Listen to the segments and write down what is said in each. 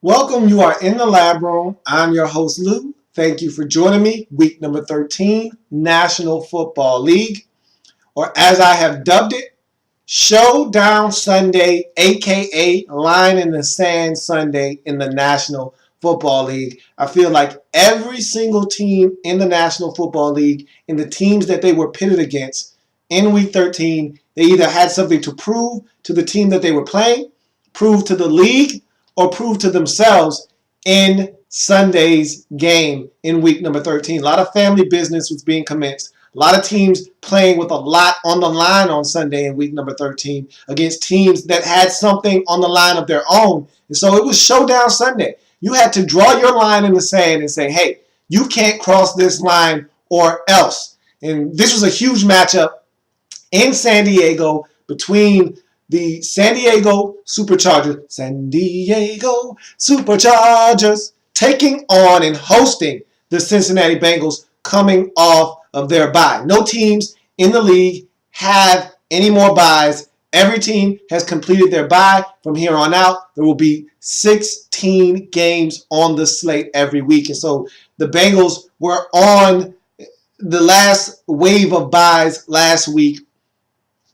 Welcome. You are in the lab room. I'm your host, Lou. Thank you for joining me. Week number 13, National Football League, or as I have dubbed it, Showdown Sunday, aka Line in the Sand Sunday in the National Football League. I feel like every single team in the National Football League and the teams that they were pitted against in Week 13, they either had something to prove to the team that they were playing, prove to the league, or prove to themselves in Sunday's game in week number 13. A lot of family business was being commenced. A lot of teams playing with a lot on the line on Sunday in week number 13 against teams that had something on the line of their own. And so it was Showdown Sunday. You had to draw your line in the sand and say, hey, you can't cross this line or else. And this was a huge matchup in San Diego between the San Diego Superchargers taking on and hosting the Cincinnati Bengals coming off of their bye. No teams in the league have any more byes. Every team has completed their bye. From here on out, there will be 16 games on the slate every week. And so the Bengals were on the last wave of byes last week.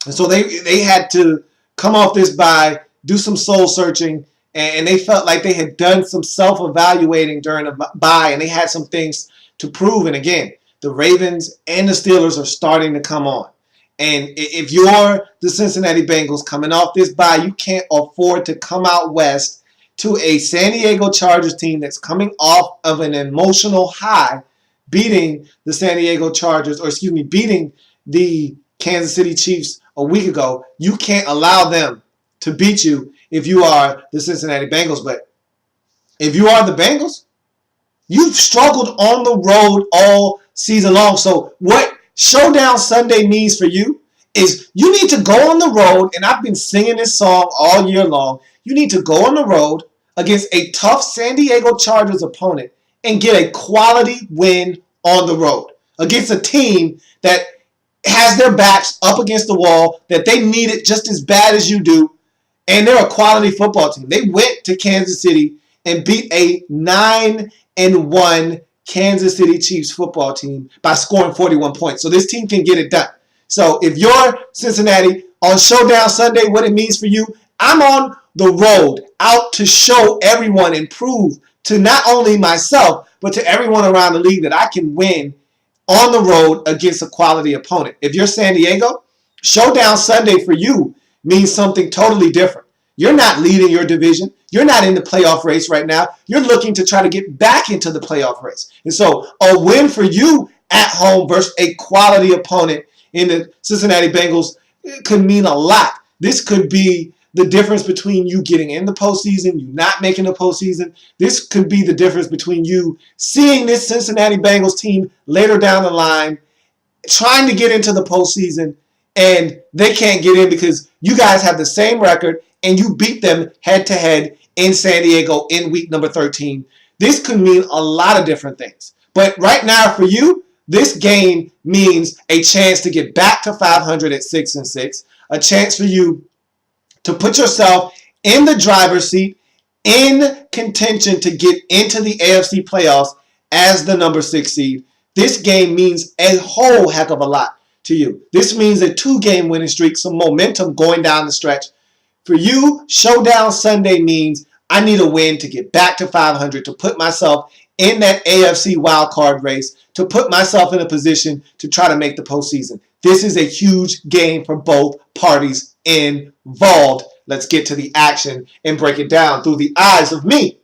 And so they had to come off this bye, do some soul searching, and they felt like they had done some self-evaluating during the bye, and they had some things to prove. And again, the Ravens and the Steelers are starting to come on. And if you're the Cincinnati Bengals coming off this bye, you can't afford to come out west to a San Diego Chargers team that's coming off of an emotional high, beating the San Diego Chargers, beating the Kansas City Chiefs a week ago. You can't allow them to beat you if you are the Cincinnati Bengals. But if you are the Bengals, you've struggled on the road all season long. So what Showdown Sunday means for you is you need to go on the road, and I've been singing this song all year long. You need to go on the road against a tough San Diego Chargers opponent and get a quality win on the road against a team that has their backs up against the wall, that they need it just as bad as you do, and they're a quality football team. They went to Kansas City and beat a 9-1 Kansas City Chiefs football team by scoring 41 points. So this team can get it done. So if you're Cincinnati on Showdown Sunday, what it means for you, I'm on the road out to show everyone and prove to not only myself, but to everyone around the league that I can win on the road against a quality opponent. If you're San Diego, Showdown Sunday for you means something totally different. You're not leading your division. You're not in the playoff race right now. You're looking to try to get back into the playoff race. And so a win for you at home versus a quality opponent in the Cincinnati Bengals could mean a lot. This could be the difference between you getting in the postseason, you not making the postseason. This could be the difference between you seeing this Cincinnati Bengals team later down the line, trying to get into the postseason, and they can't get in because you guys have the same record and you beat them head-to-head in San Diego in week number 13. This could mean a lot of different things. But right now for you, this game means a chance to get back to 500 at 6-6, a chance for you to put yourself in the driver's seat, in contention to get into the AFC playoffs as the number 6 seed. This game means a whole heck of a lot to you. This means a 2-game winning streak, some momentum going down the stretch. For you, Showdown Sunday means I need a win to get back to 500, to put myself in that AFC wildcard race, to put myself in a position to try to make the postseason. This is a huge game for both parties involved. Let's get to the action and break it down through the eyes of me,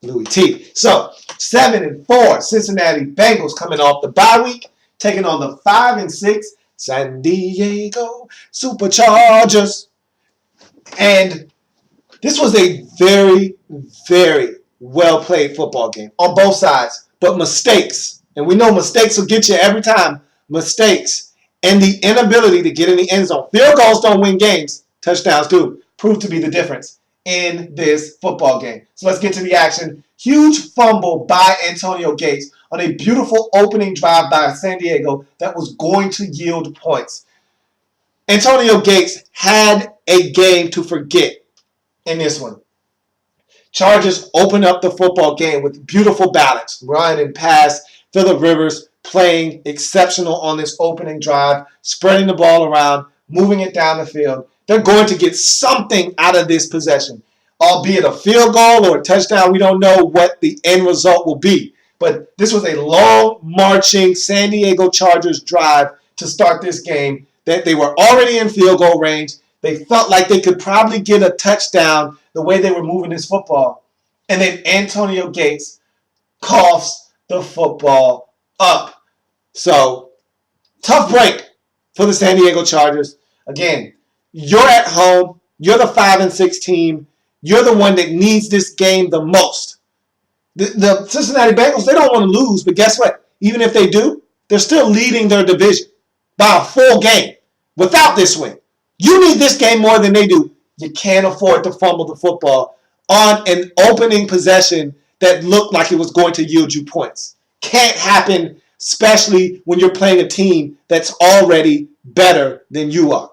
Louie T. So, 7-4 Cincinnati Bengals coming off the bye week, taking on the 5-6 San Diego Superchargers. And this was a very, very well-played football game on both sides, but mistakes, and we know mistakes will get you every time, mistakes, and the inability to get in the end zone. Field goals don't win games, touchdowns do, prove to be the difference in this football game. So let's get to the action. Huge fumble by Antonio Gates on a beautiful opening drive by San Diego that was going to yield points. Antonio Gates had a game to forget in this one. Chargers open up the football game with beautiful balance. Run and pass. Phillip Rivers playing exceptional on this opening drive, spreading the ball around, moving it down the field. They're going to get something out of this possession, albeit a field goal or a touchdown. We don't know what the end result will be. But this was a long marching San Diego Chargers drive to start this game that they were already in field goal range. They felt like they could probably get a touchdown the way they were moving this football. And then Antonio Gates coughs the football up. So, tough break for the San Diego Chargers. Again, you're at home. You're the 5-6 team. You're the one that needs this game the most. The Cincinnati Bengals, they don't want to lose, but guess what? Even if they do, they're still leading their division by a full game without this win. You need this game more than they do. You can't afford to fumble the football on an opening possession that looked like it was going to yield you points. Can't happen, especially when you're playing a team that's already better than you are.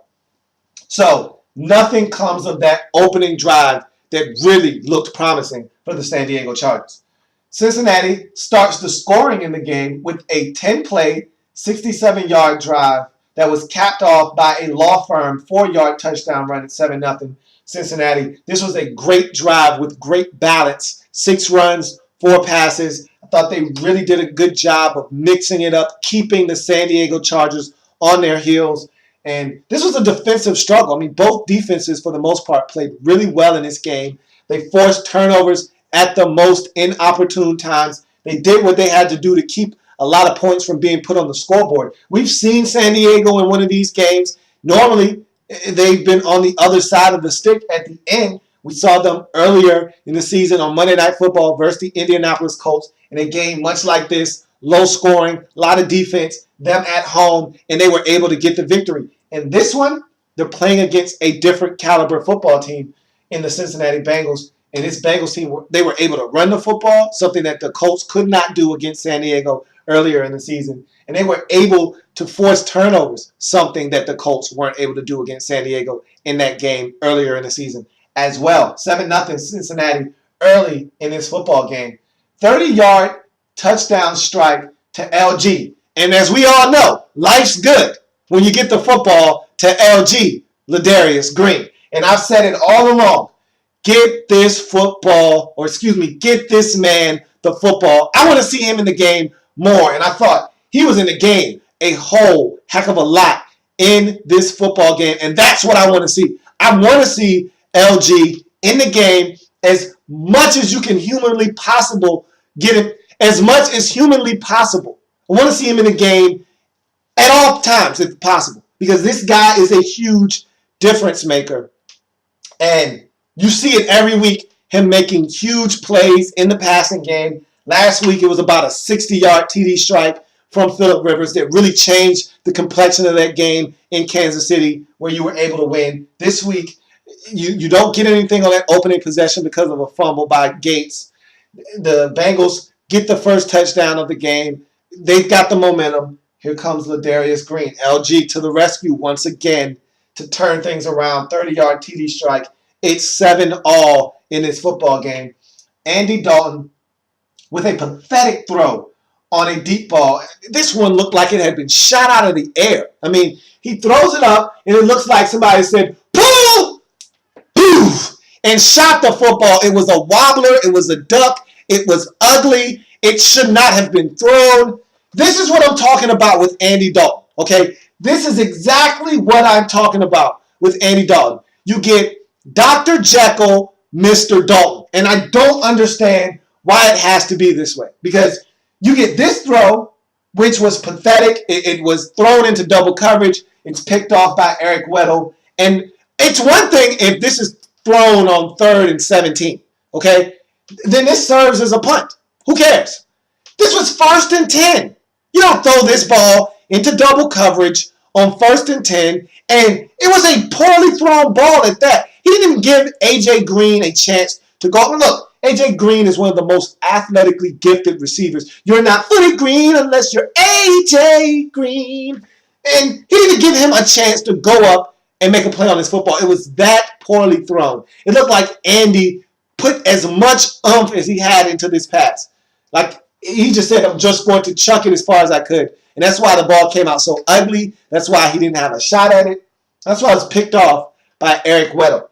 So, nothing comes of that opening drive that really looked promising for the San Diego Chargers. Cincinnati starts the scoring in the game with a 10-play, 67-yard drive that was capped off by a law firm 4-yard touchdown run at 7-0 Cincinnati. This was a great drive with great balance. 6 runs, 4 passes. I thought they really did a good job of mixing it up, keeping the San Diego Chargers on their heels. And this was a defensive struggle. I mean, both defenses, for the most part, played really well in this game. They forced turnovers at the most inopportune times. They did what they had to do to keep a lot of points from being put on the scoreboard. We've seen San Diego in one of these games. Normally, they've been on the other side of the stick at the end. We saw them earlier in the season on Monday Night Football versus the Indianapolis Colts in a game much like this, low scoring, a lot of defense, them at home, and they were able to get the victory. And this one, they're playing against a different caliber football team in the Cincinnati Bengals. And this Bengals team, they were able to run the football, something that the Colts could not do against San Diego earlier in the season. And they were able to force turnovers, something that the Colts weren't able to do against San Diego in that game earlier in the season as well. 7-0 Cincinnati early in this football game. 30-yard touchdown strike to L.G. And as we all know, life's good when you get the football to L.G., Ladarius Green. And I've said it all along. Get this man the football. I want to see him in the game more. And I thought he was in the game a whole heck of a lot in this football game. And that's what I want to see. I want to see LG in the game as much as you can humanly possible. Get him as much as humanly possible. I want to see him in the game at all times if possible. Because this guy is a huge difference maker. And you see it every week, him making huge plays in the passing game. Last week, it was about a 60-yard TD strike from Phillip Rivers that really changed the complexion of that game in Kansas City where you were able to win. This week, you don't get anything on that opening possession because of a fumble by Gates. The Bengals get the first touchdown of the game. They've got the momentum. Here comes Ladarius Green. LG to the rescue once again to turn things around. 30-yard TD strike. It's 7-all in this football game. Andy Dalton with a pathetic throw on a deep ball. This one looked like it had been shot out of the air. I mean, he throws it up, and it looks like somebody said, pull, poof, and shot the football. It was a wobbler. It was a duck. It was ugly. It should not have been thrown. This is what I'm talking about with Andy Dalton, okay? This is exactly what I'm talking about with Andy Dalton. You get Dr. Jekyll, Mr. Dalton. And I don't understand why it has to be this way. Because you get this throw, which was pathetic. It was thrown into double coverage. It's picked off by Eric Weddle. And it's one thing if this is thrown on 3rd and 17, okay? Then this serves as a punt. Who cares? This was 1st and 10. You don't throw this ball into double coverage on 1st and 10. And it was a poorly thrown ball at that. He didn't even give A.J. Green a chance to go. Look, A.J. Green is one of the most athletically gifted receivers. You're not fully green unless you're A.J. Green. And he didn't give him a chance to go up and make a play on this football. It was that poorly thrown. It looked like Andy put as much oomph as he had into this pass. Like, he just said, I'm just going to chuck it as far as I could. And that's why the ball came out so ugly. That's why he didn't have a shot at it. That's why it was picked off by Eric Weddle.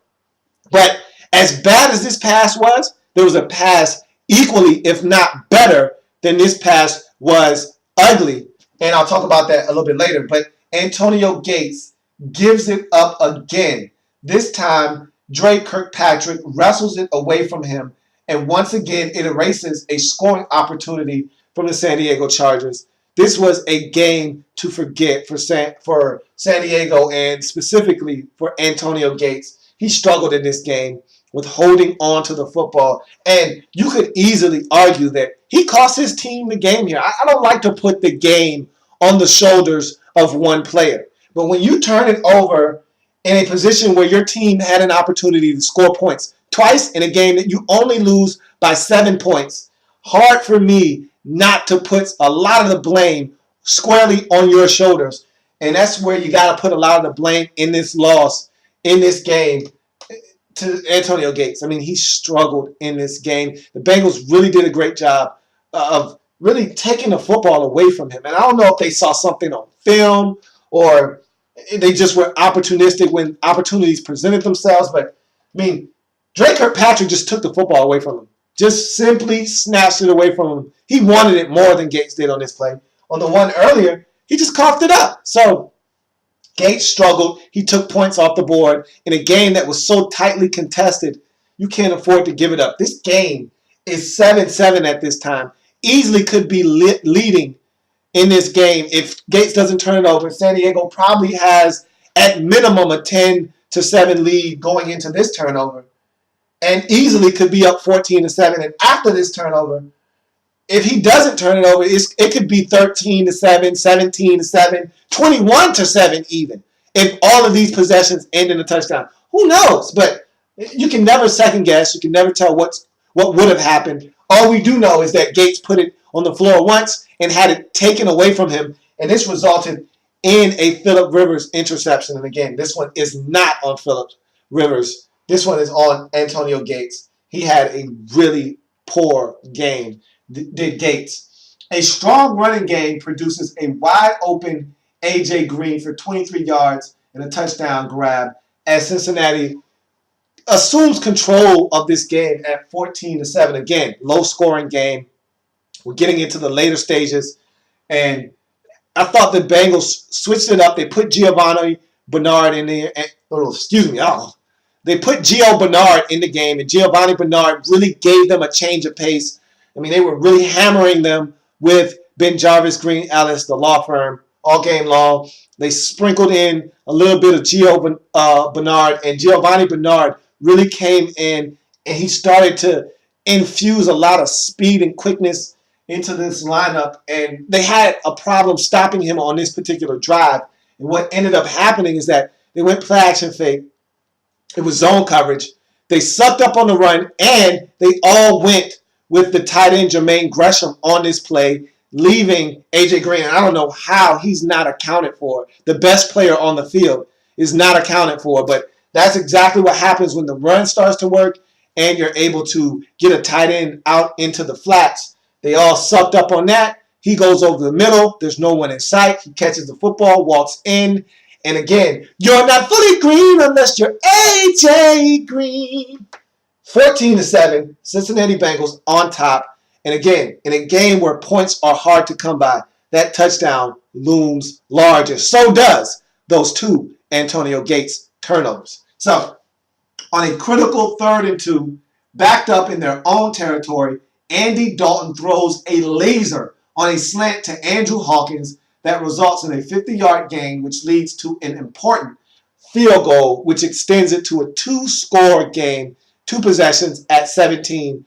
But as bad as this pass was, there was a pass equally, if not better, than this pass was ugly. And I'll talk about that a little bit later. But Antonio Gates gives it up again. This time, Dre Kirkpatrick wrestles it away from him. And once again, it erases a scoring opportunity from the San Diego Chargers. This was a game to forget for San Diego, and specifically for Antonio Gates. He struggled in this game with holding on to the football. And you could easily argue that he cost his team the game here. I don't like to put the game on the shoulders of one player. But when you turn it over in a position where your team had an opportunity to score points twice in a game that you only lose by 7 points, hard for me not to put a lot of the blame squarely on your shoulders. And that's where you got to put a lot of the blame in this loss, in this game, to Antonio Gates. I mean, he struggled in this game. The Bengals really did a great job of really taking the football away from him. And I don't know if they saw something on film or they just were opportunistic when opportunities presented themselves. But, I mean, Dre Kirkpatrick just took the football away from him. Just simply snatched it away from him. He wanted it more than Gates did on this play. On the one earlier, he just coughed it up. So Gates struggled. He took points off the board in a game that was so tightly contested. You can't afford to give it up. This game is 7-7 at this time. Easily could be leading in this game if Gates doesn't turn it over. San Diego probably has at minimum a 10-7 lead going into this turnover, and easily could be up 14-7. And after this turnover, if he doesn't turn it over, it could be 13-7, 17-7, 21-7 even. If all of these possessions end in a touchdown, who knows? But you can never second guess. You can never tell what would have happened. All we do know is that Gates put it on the floor once and had it taken away from him, and this resulted in a Phillip Rivers interception. And again, this one is not on Phillip Rivers. This one is on Antonio Gates. He had a really poor game, did Gates. A strong running game produces a wide-open A.J. Green for 23 yards and a touchdown grab as Cincinnati assumes control of this game at 14-7. Again, low-scoring game. We're getting into the later stages, and I thought the Bengals switched it up. They put Giovanni Bernard in there. They put Gio Bernard in the game, and Giovanni Bernard really gave them a change of pace. I mean, they were really hammering them with Ben Jarvis Green Ellis, the law firm, all game long. They sprinkled in a little bit of Gio Bernard, and Giovanni Bernard really came in, and he started to infuse a lot of speed and quickness into this lineup, and they had a problem stopping him on this particular drive. And what ended up happening is that they went play action fake. It was zone coverage. They sucked up on the run, and they all went with the tight end Jermaine Gresham on this play, leaving A.J. Green. I don't know how he's not accounted for. The best player on the field is not accounted for, but that's exactly what happens when the run starts to work and you're able to get a tight end out into the flats. They all sucked up on that. He goes over the middle. There's no one in sight. He catches the football, walks in. And again, you're not fully green unless you're A.J. Green. 14-7, Cincinnati Bengals on top. And again, in a game where points are hard to come by, that touchdown looms large. And so does those two Antonio Gates turnovers. So, on a critical 3rd and 2, backed up in their own territory, Andy Dalton throws a laser on a slant to Andrew Hawkins that results in a 50-yard gain, which leads to an important field goal, which extends it to a 2-score game, 2 possessions at 17-7.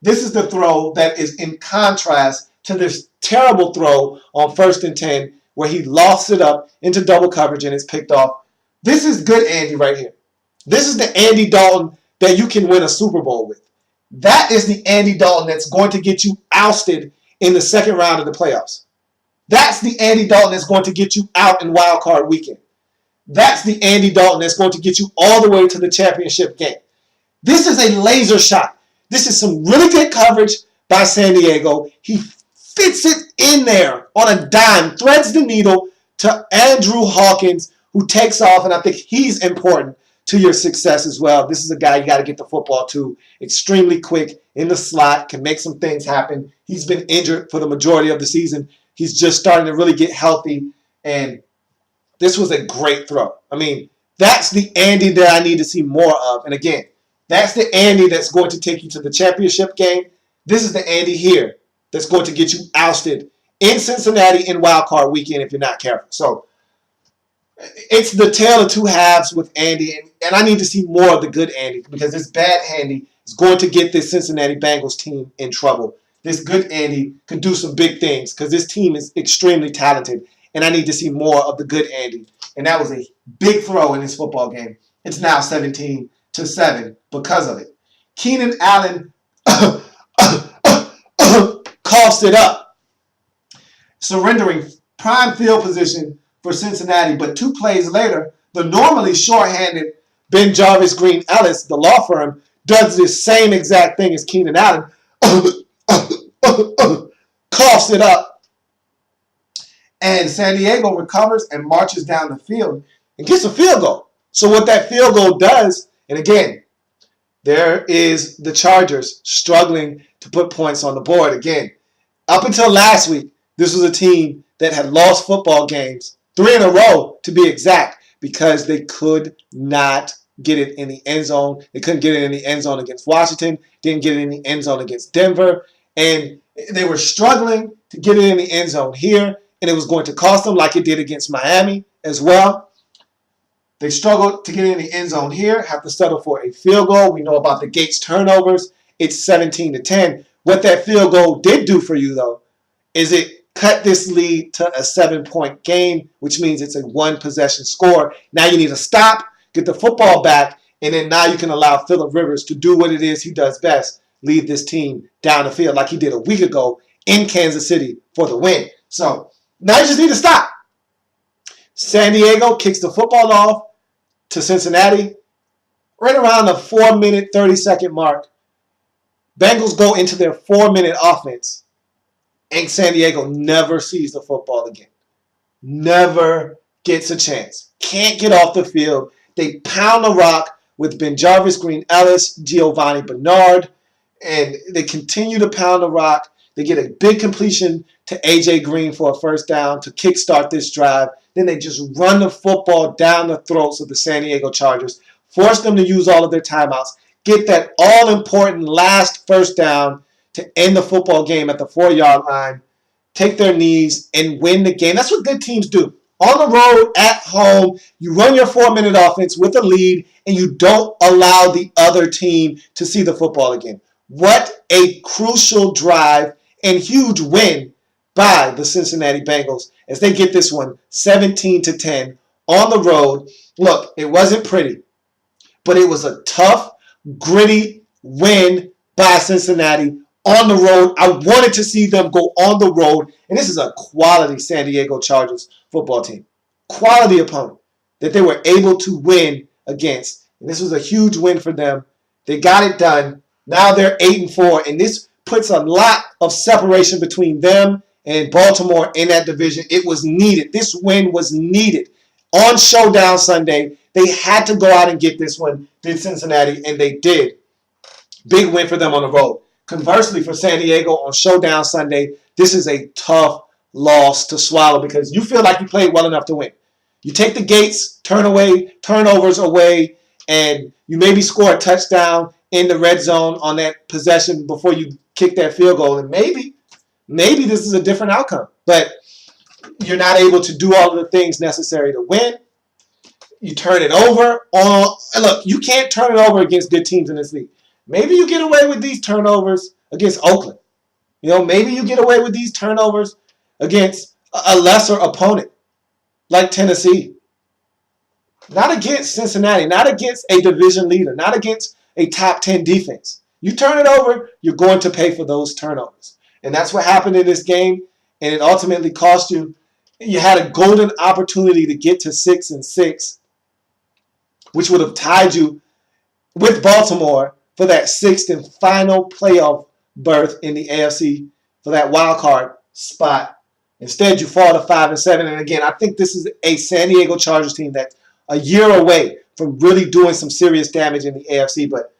This is the throw that is in contrast to this terrible throw on 1st and 10, where he lofts it up into double coverage and it's picked off. This is good Andy right here. This is the Andy Dalton that you can win a Super Bowl with. That is the Andy Dalton that's going to get you ousted in the second round of the playoffs. That's the Andy Dalton that's going to get you out in wild card weekend. That's the Andy Dalton that's going to get you all the way to the championship game. This is a laser shot. This is some really good coverage by San Diego. He fits it in there on a dime, threads the needle to Andrew Hawkins, who takes off, and I think he's important to your success as well. This is a guy you got to get the football to. Extremely quick in the slot, can make some things happen. He's been injured for the majority of the season. He's just starting to really get healthy, and this was a great throw. I mean, that's the Andy that I need to see more of. And again, that's the Andy that's going to take you to the championship game. This is the Andy here that's going to get you ousted in Cincinnati in Wild Card Weekend if you're not careful. So it's the tale of two halves with Andy, and I need to see more of the good Andy because this bad Andy is going to get this Cincinnati Bengals team in trouble. This good Andy could do some big things because this team is extremely talented, and I need to see more of the good Andy. And that was a big throw in this football game. It's now 17-7 because of it. Keenan Allen coughs it up, surrendering prime field position for Cincinnati. But 2 plays later, the normally shorthanded Ben Jarvis Green Ellis, the law firm, does this same exact thing as Keenan Allen. Coughs it up. And San Diego recovers and marches down the field and gets a field goal. So what that field goal does, and again, there is the Chargers struggling to put points on the board. Again, up until last week, this was a team that had lost football games, 3 in a row to be exact, because they could not get it in the end zone. They couldn't get it in the end zone against Washington, didn't get it in the end zone against Denver, and they were struggling to get it in the end zone here, and it was going to cost them like it did against Miami as well. They struggled to get in the end zone here, have to settle for a field goal. We know about the Gates turnovers. It's 17-10. What that field goal did do for you, though, is it cut this lead to a 7-point game, which means it's a 1-possession score. Now you need to stop, get the football back, and then now you can allow Phillip Rivers to do what it is he does best, lead this team down the field like he did a week ago in Kansas City for the win. So now you just need to stop. San Diego kicks the football off to Cincinnati right around the 4-minute, 30-second mark. Bengals go into their 4-minute offense, and San Diego never sees the football again. Never gets a chance. Can't get off the field. They pound the rock with Ben Jarvis Green Ellis, Giovanni Bernard, and they continue to pound the rock. They get a big completion to A.J. Green for a first down to kickstart this drive. Then they just run the football down the throats of the San Diego Chargers, force them to use all of their timeouts, get that all-important last first down to end the football game at the 4-yard line, take their knees, and win the game. That's what good teams do. On the road, at home, you run your 4-minute offense with a lead, and you don't allow the other team to see the football again. What a crucial drive and huge win by the Cincinnati Bengals as they get this one 17-10 on the road. Look, it wasn't pretty, but it was a tough, gritty win by Cincinnati on the road. I wanted to see them go on the road, and this is a quality San Diego Chargers football team. Quality opponent that they were able to win against. And this was a huge win for them. They got it done. Now they're 8-4, and this puts a lot of separation between them and Baltimore in that division. It was needed. This win was needed. On Showdown Sunday, they had to go out and get this one, did Cincinnati, and they did. Big win for them on the road. Conversely, for San Diego on Showdown Sunday, this is a tough loss to swallow because you feel like you played well enough to win. You take the Gates turnovers away, and you maybe score a touchdown in the red zone on that possession before you kick that field goal, and maybe this is a different outcome. But you're not able to do all of the things necessary to win. You turn it over. Look, you can't turn it over against good teams in this league. Maybe you get away with these turnovers against Oakland. Maybe you get away with these turnovers against a lesser opponent like Tennessee. Not against Cincinnati, not against a division leader, not against a top 10 defense. You turn it over, you're going to pay for those turnovers. And that's what happened in this game, and it ultimately cost you. You had a golden opportunity to get to 6-6, which would have tied you with Baltimore for that sixth and final playoff berth in the AFC for that wild card spot. Instead, you fall to 5-7. And again, I think this is a San Diego Chargers team that's a year away from really doing some serious damage in the AFC. But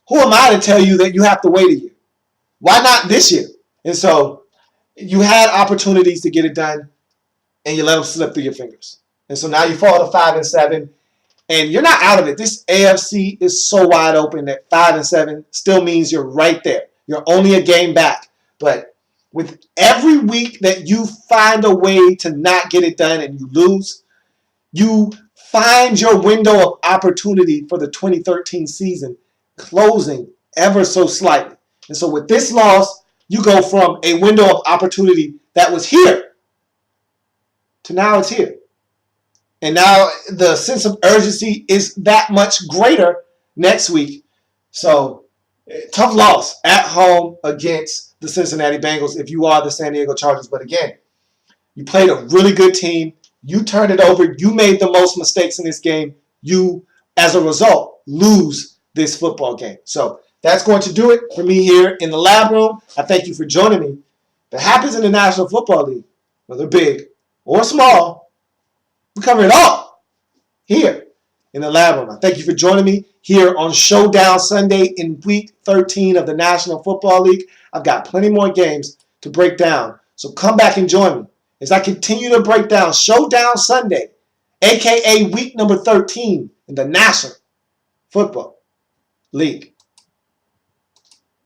who am I to tell you that you have to wait a year? Why not this year? And so you had opportunities to get it done, and you let them slip through your fingers. And so now you fall to 5-7. And you're not out of it. This AFC is so wide open that 5-7 still means you're right there. You're only a game back. But with every week that you find a way to not get it done and you lose, you find your window of opportunity for the 2013 season closing ever so slightly. And so with this loss, you go from a window of opportunity that was here to now it's here. And now the sense of urgency is that much greater next week. So, tough loss at home against the Cincinnati Bengals if you are the San Diego Chargers. But again, you played a really good team. You turned it over. You made the most mistakes in this game. You, as a result, lose this football game. So, that's going to do it for me here in the lab room. I thank you for joining me. That happens in the National Football League, whether big or small. We cover it all here in the lab room. I thank you for joining me here on Showdown Sunday in Week 13 of the National Football League. I've got plenty more games to break down, so come back and join me as I continue to break down Showdown Sunday, a.k.a. Week number 13 in the National Football League.